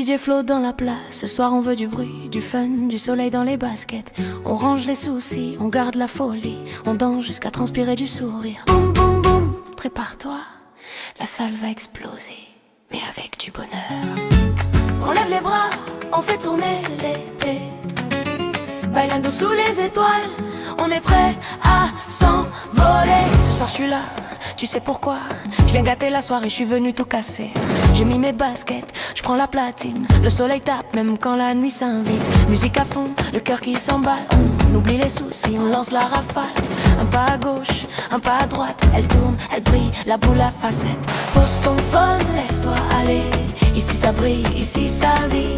DJ Flo dans la place, ce soir on veut du bruit, du fun, du soleil dans les baskets. On range les soucis, on garde la folie, on danse jusqu'à transpirer du sourire. Boum boum boum, prépare-toi, la salle va exploser, mais avec du bonheur. On lève les bras, on fait tourner l'été, bailando sous les étoiles, on est prêt à s'envoler. Ce soir je suis là, tu sais pourquoi? Je viens gâter la soirée, je suis venu tout casser. J'ai mis mes baskets, je prends la platine. Le soleil tape même quand la nuit s'invite. Musique à fond, le cœur qui s'emballe. On oublie les soucis, on lance la rafale. Un pas à gauche, un pas à droite. Elle tourne, elle brille, la boule à facettes. Pose ton phone, laisse-toi aller. Ici ça brille, ici ça vit.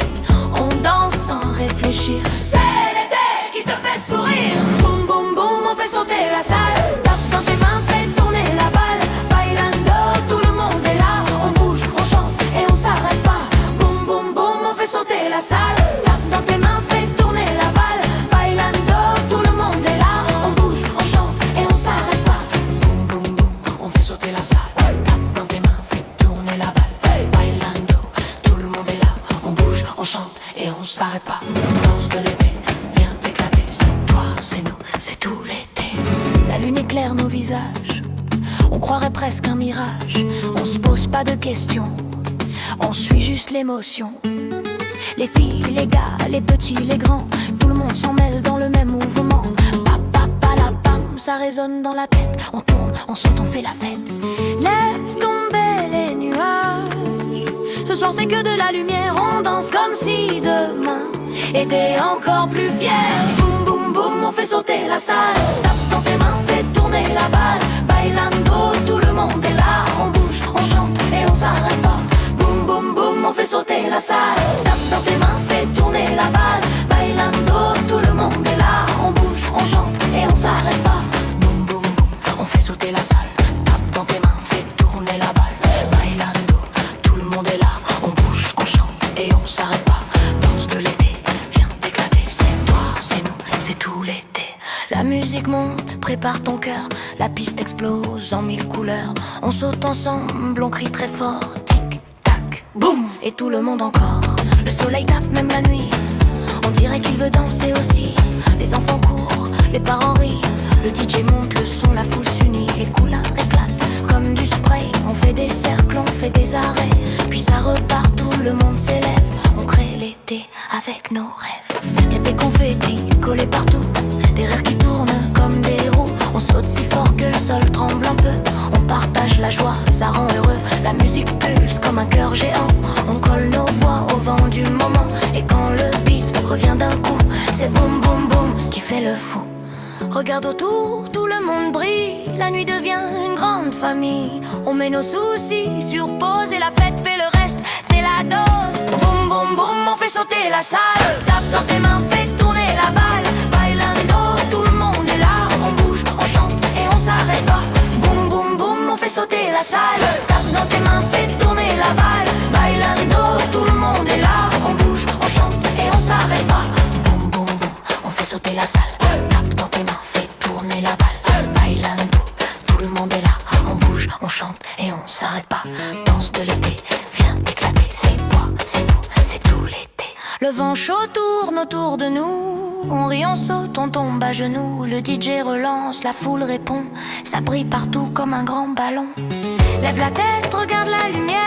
On danse sans réfléchir. C'est l'été qui te fait sourire. Boum boum boum, on fait sauter la salle. Tape dans tes mains, fais tourner la balle. Bailando, tout le monde est là. On bouge, on chante et on s'arrête pas. Boum boum boum, on fait sauter la salle. Tape dans tes mains, fais tourner la balle. Bailando, tout le monde est là. On bouge, on chante et on s'arrête pas. Boum boum boum, on fait sauter la salle. Tape dans tes mains, fais tourner la balle. Bailando, tout le monde est là. On bouge, on chante et on s'arrête pas. Danse de l'été, viens t'éclater. C'est toi, c'est nous, c'est tout l'été. La lune éclaire nos visages, on croirait presque un mirage. On se pose pas de questions, on suit juste l'émotion. Les filles, les gars, les petits, les grands, tout le monde s'en mêle dans le même mouvement. Pa pa pa la pam, ça résonne dans la tête. On tourne, on saute, on fait la fête. Laisse tomber les nuages, ce soir c'est que de la lumière. On danse comme si demain était encore plus fier. Boum boum boum, on fait sauter la salle. Tape dans tes mains, fais tourner la balle. Bailando, tout le monde est là. On bouge, on chante et on s'arrête pas. Boum boum boum, on fait sauter la salle. Tape dans tes mains, fais tourner la balle. Bailando, tout le monde est là. On bouge, on chante et on s'arrête pas. Boum boum boum, on fait sauter la salle. Tape dans tes mains, fais tourner la balle. Bailando, tout le monde est là. On bouge, on chante et on s'arrête pas. Danse de l'été, viens t'éclater. C'est toi, c'est nous, c'est tout l'été. La musique monte, prépare ton cœur. La piste explose en mille couleurs. On saute ensemble, on crie très fort. Tic, tac, boum. Et tout le monde encore. Le soleil tape même la nuit. On dirait qu'il veut danser aussi. Les enfants courent, les parents rient. Le DJ monte le son, la foule s'unit. Les couleurs éclatent comme du spray. On fait des cercles, on fait des arrêts. Puis ça repart, tout le monde s'élève. On crée l'été avec nos rêves. Y'a des confettis collés partout, des rires qui tournent comme des roues. On saute si fort que le sol tremble un peu. On partage la joie, ça rend heureux. La musique pulse comme un cœur géant. On colle nos voix au vent du moment. Et quand le beat revient d'un coup, c'est boum boum boum qui fait le fou. Regarde autour, tout le monde brille. La nuit devient une grande famille. On met nos soucis sur pause et la fête fait le reste, c'est la dose. Boum boum boum, on fait sauter la salle. Tape dans tes mains, fais tourner la balle. Bailando, tout le monde est là. On bouge, on chante et on s'arrête pas. Boum boum boum, on fait sauter la salle. Tape dans tes mains, fais tourner la balle. Bailando, tout le monde est là. On bouge, on chante et on s'arrête pas. Boum boum boum, on fait sauter la salle. Tape dans tes mains, fais tourner la balle. Bailando, tout le monde est là. On bouge, on chante et on s'arrête pas. Danse de l'été, viens t'éclater. C'est toi, c'est nous, c'est tout l'été. Le vent chaud tourne autour de nous. On rit, on saute, on tombe à genoux. Le DJ relance, la foule répond. Ça brille partout comme un grand ballon. Lève la tête, regarde la lumière.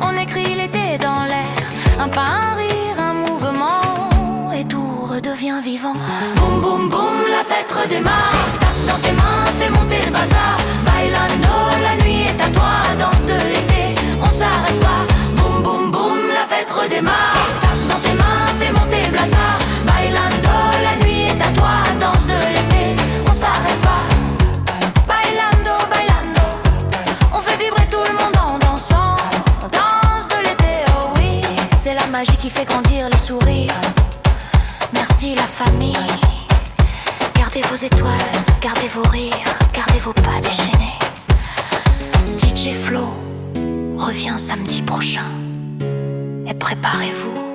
On écrit l'été dans l'air. Un pas, un rire, un mouvement. Et tout redevient vivant. Boum boum boum, la fête redémarre. Tape dans tes mains, fais monter le bazar. Bailando, la nuit est à toi. Danse de l'été, on s'arrête pas. Boum boum boum, la fête redémarre. Tape dans tes mains, fais monter le bazar. Bailando, la nuit est à toi. Danse de l'été, on s'arrête pas. Bailando, bailando, on fait vibrer tout le monde en dansant. Danse de l'été, oh oui, c'est la magie qui fait grandir les sourires. Merci la famille. Gardez vos étoiles, gardez vos rires, gardez vos pas déchaînés. DJ Flo revient samedi prochain. Et préparez-vous